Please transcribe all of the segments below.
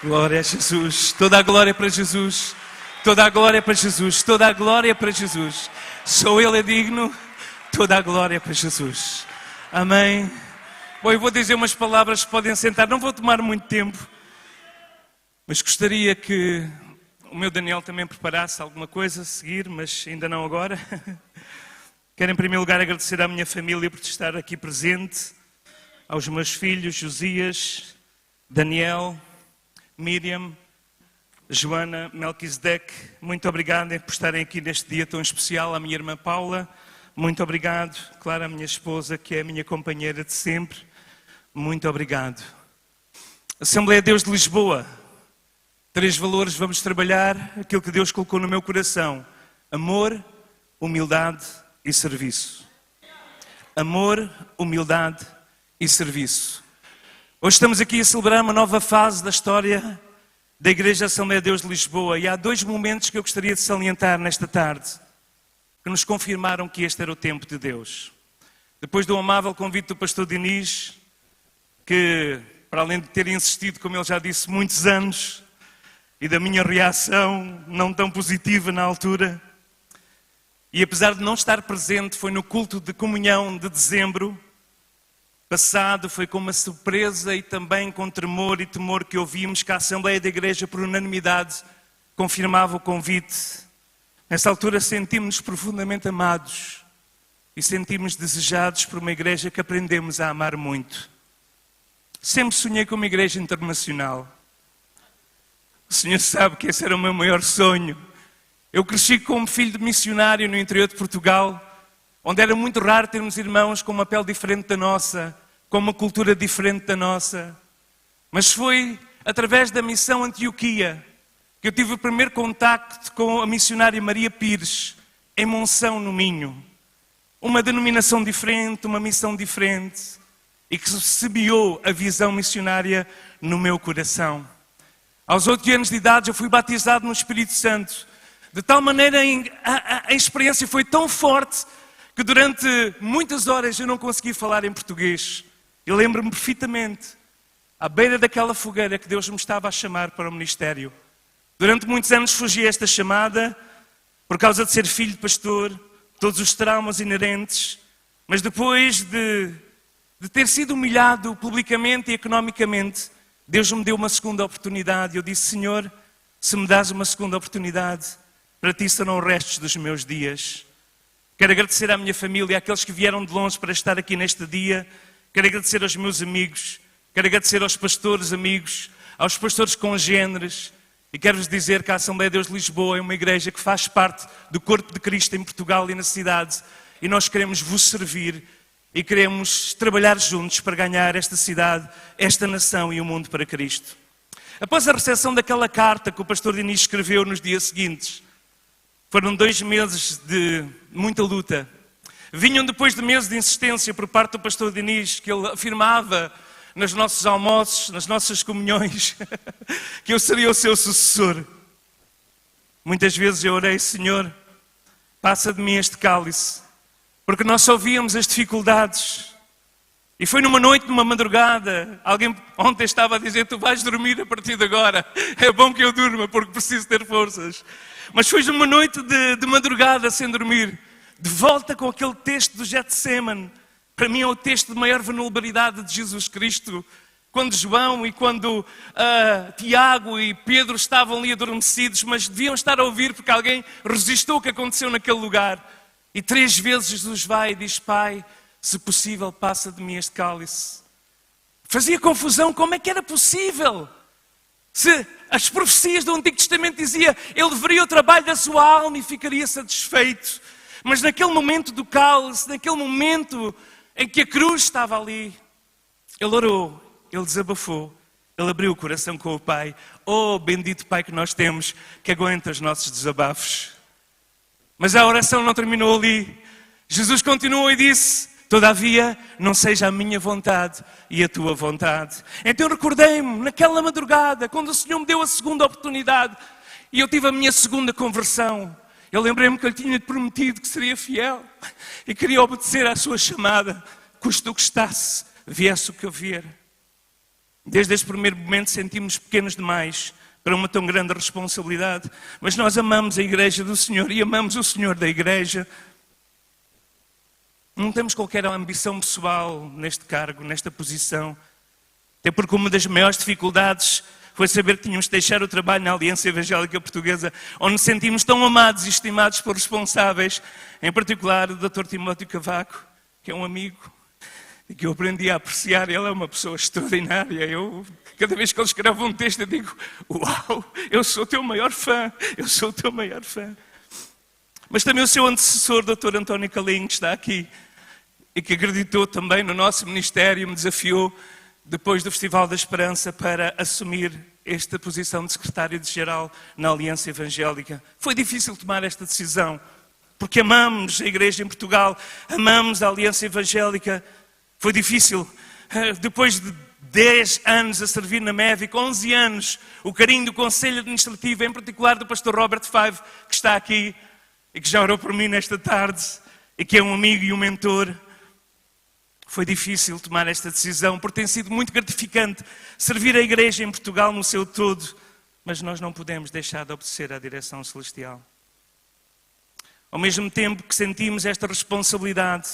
Glória a Jesus. Toda a glória para Jesus. Toda a glória para Jesus. Toda a glória para Jesus. Só Ele é digno. Toda a glória para Jesus. Amém. Bom, eu vou dizer umas palavras que podem sentar. Não vou tomar muito tempo. Mas gostaria que o meu Daniel também preparasse alguma coisa a seguir, mas ainda não agora. Quero em primeiro lugar agradecer à minha família por estar aqui presente. Aos meus filhos, Josias, Daniel, Miriam, Joana, Melquisedeque, muito obrigado por estarem aqui neste dia tão especial. À minha irmã Paula, muito obrigado. Claro, à minha esposa, que é a minha companheira de sempre, muito obrigado. Assembleia de Deus de Lisboa, 3 valores vamos trabalhar, aquilo que Deus colocou no meu coração: amor, humildade e serviço. Amor, humildade e serviço. Hoje estamos aqui a celebrar uma nova fase da história da Igreja Assembleia de Deus de Lisboa e há 2 momentos que eu gostaria de salientar nesta tarde que nos confirmaram que este era o tempo de Deus. Depois do amável convite do pastor Diniz, que para além de ter insistido, como ele já disse, muitos anos, e da minha reação não tão positiva na altura, e apesar de não estar presente, foi no culto de comunhão de dezembro passado, foi com uma surpresa e também com tremor e temor que ouvimos que a Assembleia da Igreja, por unanimidade, confirmava o convite. Nessa altura sentimos-nos profundamente amados e sentimos desejados por uma igreja que aprendemos a amar muito. Sempre sonhei com uma igreja internacional. O Senhor sabe que esse era o meu maior sonho. Eu cresci como filho de missionário no interior de Portugal, onde era muito raro termos irmãos com uma pele diferente da nossa, com uma cultura diferente da nossa. Mas foi através da missão Antioquia que eu tive o primeiro contacto com a missionária Maria Pires, em Monção, no Minho. Uma denominação diferente, uma missão diferente, e que semeou a visão missionária no meu coração. Aos 8 anos de idade eu fui batizado no Espírito Santo. De tal maneira a experiência foi tão forte que durante muitas horas eu não consegui falar em português. Eu lembro-me perfeitamente, à beira daquela fogueira, que Deus me estava a chamar para o ministério. Durante muitos anos fugi a esta chamada, por causa de ser filho de pastor, todos os traumas inerentes, mas depois de ter sido humilhado publicamente e economicamente, Deus me deu uma segunda oportunidade. Eu disse: Senhor, se me dás uma segunda oportunidade, para ti serão os restos dos meus dias. Quero agradecer à minha família, àqueles que vieram de longe para estar aqui neste dia. Quero agradecer aos meus amigos. Quero agradecer aos pastores amigos, aos pastores congêneres. E quero-vos dizer que a Assembleia de Deus de Lisboa é uma igreja que faz parte do corpo de Cristo em Portugal e na cidade. E nós queremos vos servir e queremos trabalhar juntos para ganhar esta cidade, esta nação e o mundo para Cristo. Após a recepção daquela carta que o pastor Diniz escreveu nos dias seguintes, foram 2 meses de muita luta. Vinham depois de meses de insistência por parte do pastor Diniz, que ele afirmava nos nossos almoços, nas nossas comunhões, que eu seria o seu sucessor. Muitas vezes eu orei: Senhor, passa de mim este cálice, porque nós só víamos as dificuldades. E foi numa noite, numa madrugada, alguém ontem estava a dizer: tu vais dormir a partir de agora. É bom que eu durma, porque preciso ter forças. Mas foi numa noite de madrugada, sem dormir, de volta com aquele texto do Getsemane. Para mim é o texto de maior vulnerabilidade de Jesus Cristo. Quando João e quando Tiago e Pedro estavam ali adormecidos, mas deviam estar a ouvir porque alguém resistiu o que aconteceu naquele lugar. E 3 vezes Jesus vai e diz: Pai, se possível, passa de mim este cálice. Fazia confusão, como é que era possível? Se as profecias do Antigo Testamento diziam: ele veria o trabalho da sua alma e ficaria satisfeito. Mas naquele momento do cálice, naquele momento em que a cruz estava ali, ele orou, ele desabafou, ele abriu o coração com o Pai. Oh, bendito Pai que nós temos, que aguenta os nossos desabafos. Mas a oração não terminou ali. Jesus continuou e disse: todavia, não seja a minha vontade e a tua vontade. Então recordei-me, naquela madrugada, quando o Senhor me deu a segunda oportunidade e eu tive a minha segunda conversão. Eu lembrei-me que eu lhe tinha prometido que seria fiel e queria obedecer à sua chamada, custe o que custasse, viesse o que eu vier. Desde esse primeiro momento sentimos pequenos demais para uma tão grande responsabilidade. Mas nós amamos a igreja do Senhor e amamos o Senhor da igreja. Não temos qualquer ambição pessoal neste cargo, nesta posição. Até porque uma das maiores dificuldades foi saber que tínhamos de deixar o trabalho na Aliança Evangélica Portuguesa, onde nos sentimos tão amados e estimados por responsáveis, em particular o Dr. Timóteo Cavaco, que é um amigo e que eu aprendi a apreciar. Ele é uma pessoa extraordinária. Cada vez que ele escreve um texto, eu digo: uau, eu sou o teu maior fã, eu sou o teu maior fã. Mas também o seu antecessor, Dr. António Calinho, que está aqui e que acreditou também no nosso ministério, me desafiou, depois do Festival da Esperança, para assumir esta posição de secretário-geral na Aliança Evangélica. Foi difícil tomar esta decisão, porque amamos a igreja em Portugal, amamos a Aliança Evangélica. Foi difícil. Depois de 10 anos a servir na Médica, 11 anos, o carinho do Conselho Administrativo, em particular do pastor Robert Five, que está aqui e que já orou por mim nesta tarde, e que é um amigo e um mentor. Foi difícil tomar esta decisão, porque tem sido muito gratificante servir a igreja em Portugal no seu todo, mas nós não podemos deixar de obedecer à direção celestial. Ao mesmo tempo que sentimos esta responsabilidade,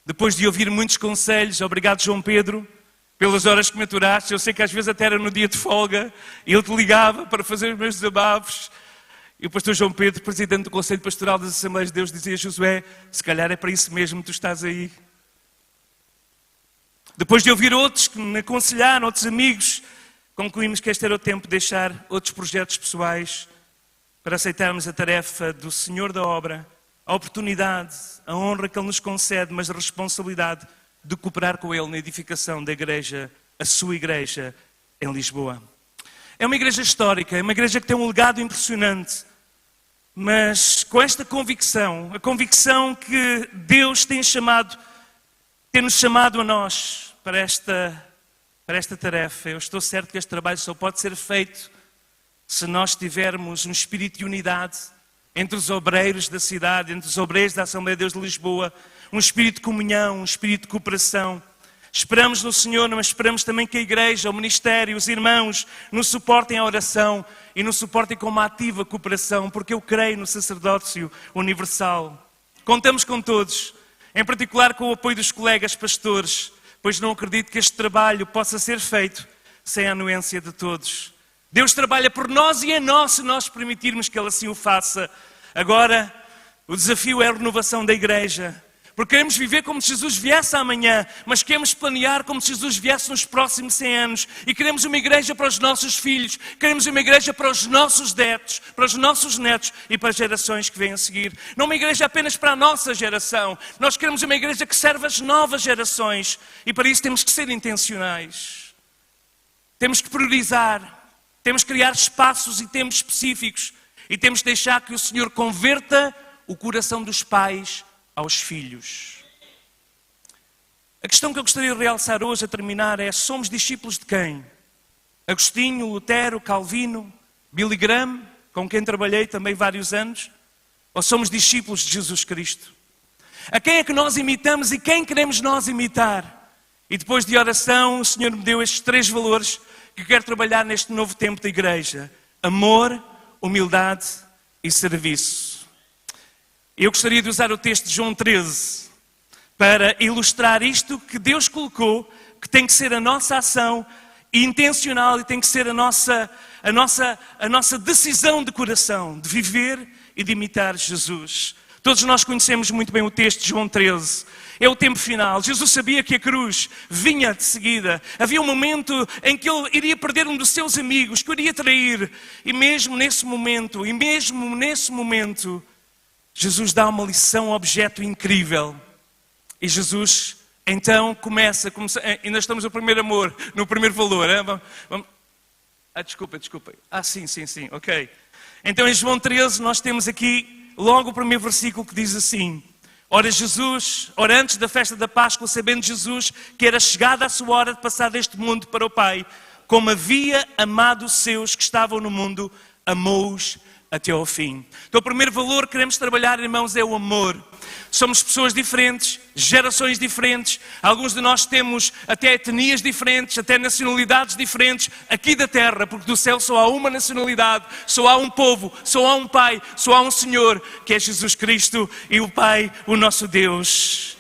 depois de ouvir muitos conselhos, obrigado João Pedro, pelas horas que me aturaste. Eu sei que às vezes até era no dia de folga, e eu te ligava para fazer os meus desabafos. E o pastor João Pedro, presidente do Conselho Pastoral das Assembleias de Deus, dizia: Josué, se calhar é para isso mesmo que tu estás aí. Depois de ouvir outros que me aconselharam, outros amigos, concluímos que este era o tempo de deixar outros projetos pessoais para aceitarmos a tarefa do Senhor da obra, a oportunidade, a honra que Ele nos concede, mas a responsabilidade de cooperar com Ele na edificação da igreja, a sua igreja em Lisboa. É uma igreja histórica, é uma igreja que tem um legado impressionante, mas com esta convicção, a convicção que Deus tem-nos chamado a nós para esta tarefa. Eu estou certo que este trabalho só pode ser feito se nós tivermos um espírito de unidade entre os obreiros da cidade, entre os obreiros da Assembleia de Deus de Lisboa, um espírito de comunhão, um espírito de cooperação. Esperamos no Senhor, mas esperamos também que a igreja, o ministério, os irmãos nos suportem a oração e nos suportem com uma ativa cooperação, porque eu creio no sacerdócio universal. Contamos com todos, em particular com o apoio dos colegas pastores, pois não acredito que este trabalho possa ser feito sem a anuência de todos. Deus trabalha por nós e em nós, se nós permitirmos que Ele assim o faça. Agora, o desafio é a renovação da igreja. Porque queremos viver como se Jesus viesse amanhã, mas queremos planear como se Jesus viesse nos próximos 100 anos. E queremos uma igreja para os nossos filhos, queremos uma igreja para os nossos netos, para os nossos netos e para as gerações que vêm a seguir. Não uma igreja apenas para a nossa geração. Nós queremos uma igreja que serve as novas gerações. E para isso temos que ser intencionais. Temos que priorizar. Temos que criar espaços e tempos específicos. E temos que deixar que o Senhor converta o coração dos pais aos filhos. A questão que eu gostaria de realçar hoje, a terminar, é: somos discípulos de quem? Agostinho, Lutero, Calvino, Billy Graham, com quem trabalhei também vários anos? Ou somos discípulos de Jesus Cristo? A quem é que nós imitamos e quem queremos nós imitar? E depois de oração, o Senhor me deu estes 3 valores que eu quero trabalhar neste novo tempo da igreja: amor, humildade e serviço. Eu gostaria de usar o texto de João 13 para ilustrar isto que Deus colocou, que tem que ser a nossa ação intencional e tem que ser a nossa decisão de coração, de viver e de imitar Jesus. Todos nós conhecemos muito bem o texto de João 13. É o tempo final. Jesus sabia que a cruz vinha de seguida. Havia um momento em que ele iria perder um dos seus amigos, que o iria trair. E mesmo nesse momento, Jesus dá uma lição objeto incrível. E Jesus então começa, ainda estamos no primeiro amor, no primeiro valor. Desculpa. Sim, ok. Então em João 13 nós temos aqui logo o primeiro versículo que diz assim: Ora antes da festa da Páscoa, sabendo Jesus que era chegada a sua hora de passar deste mundo para o Pai, como havia amado os seus que estavam no mundo, amou-os até ao fim. Então o primeiro valor que queremos trabalhar, irmãos, é o amor. Somos pessoas diferentes, gerações diferentes, alguns de nós temos até etnias diferentes, até nacionalidades diferentes aqui da terra, porque do céu só há uma nacionalidade, só há um povo, só há um Pai, só há um Senhor, que é Jesus Cristo e o Pai, o nosso Deus.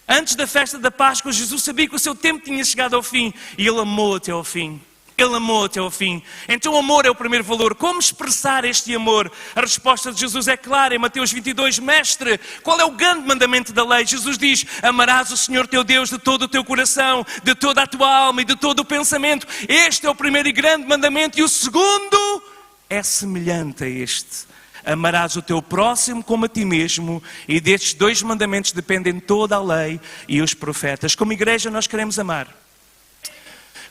Antes da festa da Páscoa, Jesus sabia que o seu tempo tinha chegado ao fim e Ele amou até ao fim. Ele amou até ao fim. Então o amor é o primeiro valor. Como expressar este amor? A resposta de Jesus é clara em Mateus 22. Mestre, qual é o grande mandamento da lei? Jesus diz: amarás o Senhor teu Deus de todo o teu coração, de toda a tua alma e de todo o pensamento. Este é o primeiro e grande mandamento. E o segundo é semelhante a este: amarás o teu próximo como a ti mesmo. E destes dois mandamentos dependem toda a lei e os profetas. Como igreja nós queremos amar.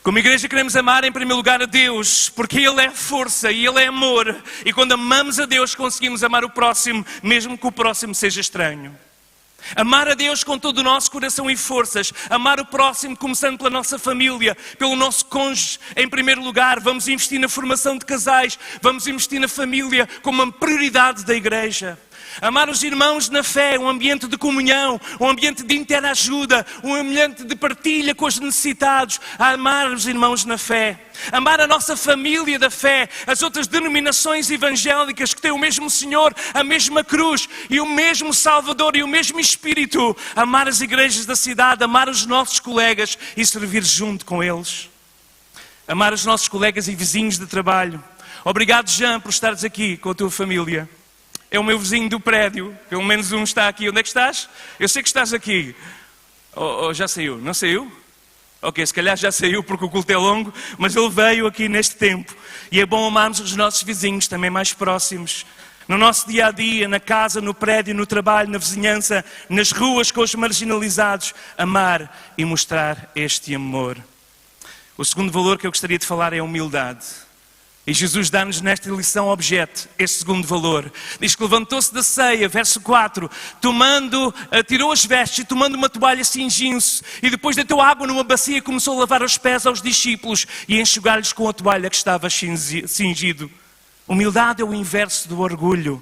Como igreja queremos amar em primeiro lugar a Deus, porque Ele é força e Ele é amor. E quando amamos a Deus conseguimos amar o próximo, mesmo que o próximo seja estranho. Amar a Deus com todo o nosso coração e forças. Amar o próximo começando pela nossa família, pelo nosso cônjuge em primeiro lugar. Vamos investir na formação de casais, vamos investir na família como uma prioridade da igreja. Amar os irmãos na fé, um ambiente de comunhão, um ambiente de interajuda, um ambiente de partilha com os necessitados. Amar os irmãos na fé. Amar a nossa família da fé, as outras denominações evangélicas que têm o mesmo Senhor, a mesma cruz e o mesmo Salvador e o mesmo Espírito. Amar as igrejas da cidade, amar os nossos colegas e servir junto com eles. Amar os nossos colegas e vizinhos de trabalho. Obrigado, Jean, por estares aqui com a tua família. É o meu vizinho do prédio, pelo menos um está aqui. Onde é que estás? Eu sei que estás aqui. Já saiu? Não saiu? Ok, se calhar já saiu porque o culto é longo, mas ele veio aqui neste tempo. E é bom amarmos os nossos vizinhos também mais próximos. No nosso dia a dia, na casa, no prédio, no trabalho, na vizinhança, nas ruas com os marginalizados. Amar e mostrar este amor. O segundo valor que eu gostaria de falar é a humildade. E Jesus dá-nos nesta lição objeto, este segundo valor. Diz que levantou-se da ceia, verso 4, tirou as vestes e tomando uma toalha cingiu-se. E depois deitou água numa bacia e começou a lavar os pés aos discípulos e a enxugar-lhes com a toalha que estava cingido. Humildade é o inverso do orgulho.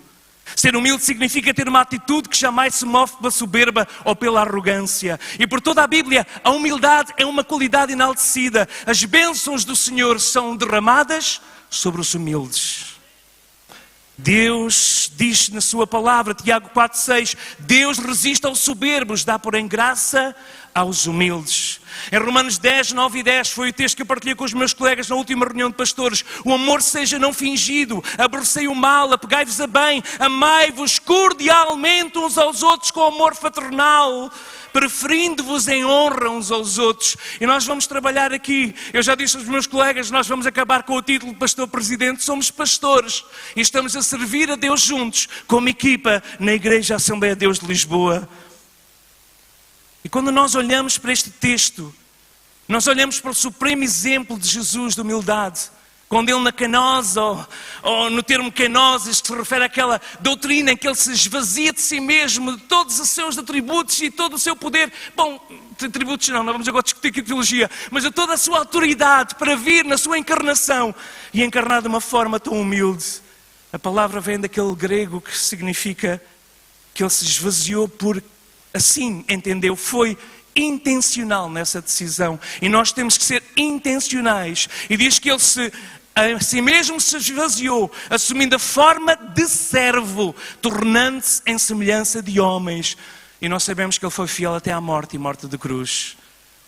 Ser humilde significa ter uma atitude que jamais se move pela soberba ou pela arrogância. E por toda a Bíblia, a humildade é uma qualidade enaltecida. As bênçãos do Senhor são derramadas sobre os humildes. Deus diz na sua palavra, Tiago 4,6, Deus resiste aos soberbos, dá porém graça aos humildes. Em Romanos 10, 9 e 10 foi o texto que eu partilhei com os meus colegas na última reunião de pastores. O amor seja não fingido, aborrecei o mal, apegai-vos a bem, amai-vos cordialmente uns aos outros com amor fraternal, preferindo-vos em honra uns aos outros. E nós vamos trabalhar aqui, eu já disse aos meus colegas, nós vamos acabar com o título de pastor-presidente, somos pastores e estamos a servir a Deus juntos, como equipa na Igreja Assembleia de Deus de Lisboa. E quando nós olhamos para este texto, nós olhamos para o supremo exemplo de Jesus de humildade, quando ele na kenosis, ou no termo kenosis, que se refere àquela doutrina em que ele se esvazia de si mesmo, de todos os seus atributos e todo o seu poder. Bom, atributos não vamos agora discutir aqui teologia, mas de toda a sua autoridade para vir na sua encarnação e encarnar de uma forma tão humilde. A palavra vem daquele grego que significa que ele se esvaziou por, assim entendeu, foi intencional nessa decisão. E nós temos que ser intencionais. E diz que ele a si mesmo se esvaziou, assumindo a forma de servo, tornando-se em semelhança de homens. E nós sabemos que ele foi fiel até à morte e morte de cruz.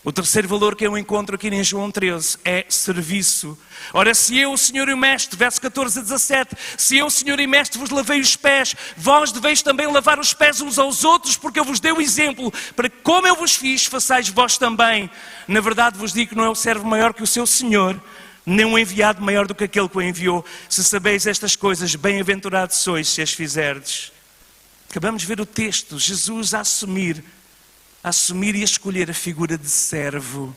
O terceiro valor que eu encontro aqui em João 13 é serviço. Ora, se eu, o Senhor e o Mestre, verso 14 a 17, se eu, Senhor e Mestre, vos lavei os pés, vós deveis também lavar os pés uns aos outros, porque eu vos dei o exemplo, para que como eu vos fiz, façais vós também. Na verdade vos digo que não é o servo maior que o seu Senhor, nem um enviado maior do que aquele que o enviou. Se sabeis estas coisas, bem-aventurados sois se as fizerdes. Acabamos de ver o texto, Jesus a assumir e a escolher a figura de servo.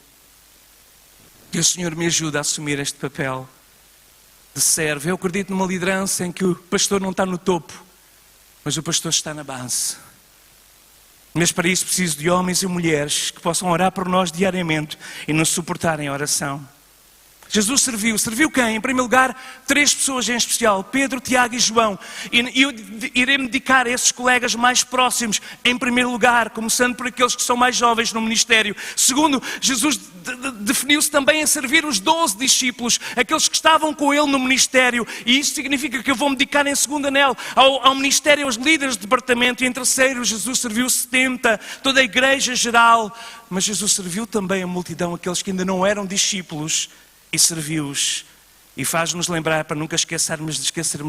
Que o Senhor me ajude a assumir este papel de servo. Eu acredito numa liderança em que o pastor não está no topo, mas o pastor está na base. Mas para isso preciso de homens e mulheres que possam orar por nós diariamente e nos suportarem em oração. Jesus serviu. Serviu quem? Em primeiro lugar, 3 pessoas em especial. Pedro, Tiago e João. E eu irei me dedicar a esses colegas mais próximos, em primeiro lugar, começando por aqueles que são mais jovens no ministério. Segundo, Jesus definiu-se também a servir os 12 discípulos, aqueles que estavam com ele no ministério. E isso significa que eu vou me dedicar em segundo anel ao ministério, aos líderes de departamento. E em terceiro, Jesus serviu 70, toda a igreja geral. Mas Jesus serviu também a multidão, aqueles que ainda não eram discípulos, e serviu-os, e faz-nos lembrar para nunca esquecermos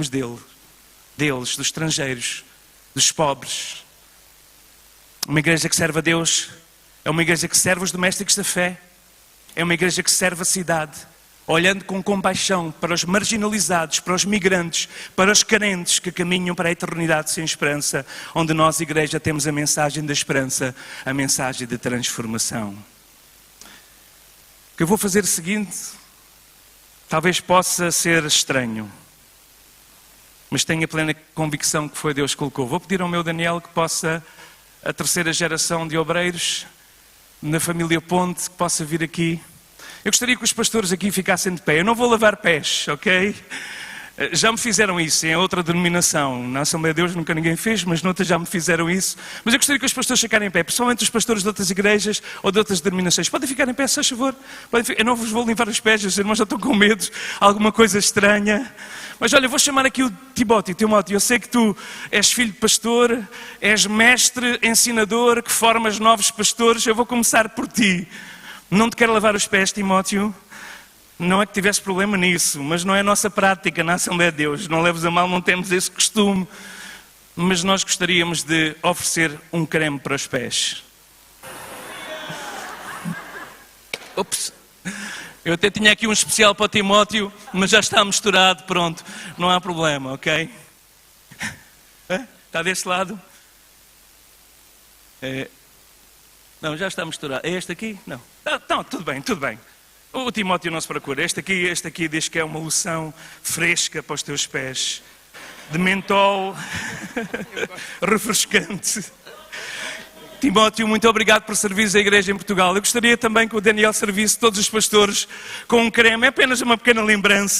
deles, dos estrangeiros, dos pobres. Uma igreja que serve a Deus é uma igreja que serve os domésticos da fé, é uma igreja que serve a cidade, olhando com compaixão para os marginalizados, para os migrantes, para os carentes que caminham para a eternidade sem esperança, onde nós, igreja, temos a mensagem da esperança, a mensagem da transformação. O que eu vou fazer é o seguinte. Talvez possa ser estranho, mas tenho a plena convicção que foi Deus que colocou. Vou pedir ao meu Daniel que possa, a terceira geração de obreiros, na família Ponte, que possa vir aqui. Eu gostaria que os pastores aqui ficassem de pé. Eu não vou lavar pés, ok? Já me fizeram isso em outra denominação. Na Assembleia de Deus nunca ninguém fez, mas noutra já me fizeram isso. Mas eu gostaria que os pastores ficarem em pé, principalmente os pastores de outras igrejas ou de outras denominações. Podem ficar em pé, se faz favor. Eu não vos vou limpar os pés, os irmãos já estão com medo, alguma coisa estranha. Mas olha, eu vou chamar aqui o Timóteo. Eu sei que tu és filho de pastor, és mestre, ensinador, que formas novos pastores. Eu vou começar por ti. Não te quero lavar os pés, Timóteo. Não é que tivesse problema nisso, mas não é a nossa prática na Assembleia de Deus. Não leves a mal, não temos esse costume. Mas nós gostaríamos de oferecer um creme para os pés. Ops! Eu até tinha aqui um especial para o Timóteo, mas já está misturado, pronto. Não há problema, ok? Está desse lado? Não, já está misturado. É este aqui? Não. Não, tudo bem, tudo bem. O Timóteo não se procura. Este aqui diz que é uma loção fresca para os teus pés. De mentol. Refrescante. Timóteo, muito obrigado por servires a igreja em Portugal. Eu gostaria também que o Daniel servisse todos os pastores com um creme. É apenas uma pequena lembrança.